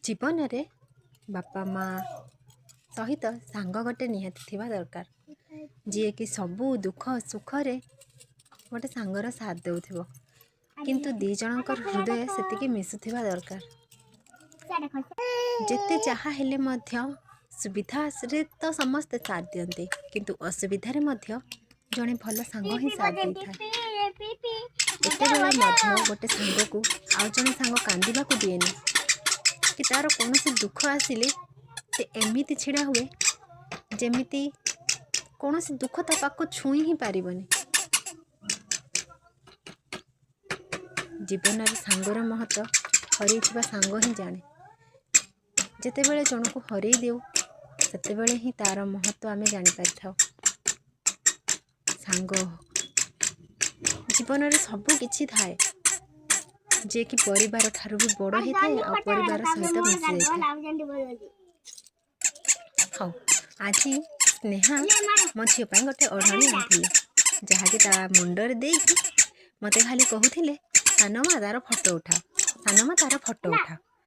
जीवन में बापा माँ सहित सांग गोटे निहाती थिबा दरकार जी कि सबू दुख सुख रे गोटे सांगर साथ देउथिबो किंतु दी जनकर हृदय सेतिकी मिसुथिबा दरकार। जेते जहा हेले मध्य सुविधा रे तो समस्त साथ दियंते किंतु असुविधा रे मध्य जने भल सांग ही साथ देइथा। एते बेला मध्य गोटे सांग को आउ जने सांग कांदिबा को दिएनी कि तार कौन से दुख आसिले से एमिति छिड़ा हुए जेमिति कौन से दुख ता पाको छुई ही पारिबनी। जीवन में सांगर महत्व हरई सांग ही जाने। जेते बेले जन को हरई देउ सेते बेले ही तार महत्व आमे जानि पारि थाउ। सांग जीवन में सबू किछि थाए जे कि परिवार ठारू भी बड़ ही थाए आ परिवार सहित मिसि जाए। हाँ आज स्नेहा मो झील गोटे ओढ़णी आनी जहाँकि ता मुंडरे दे मते खाली कहूले सानमा तार फोटो उठा सानमा तार फोटो उठा।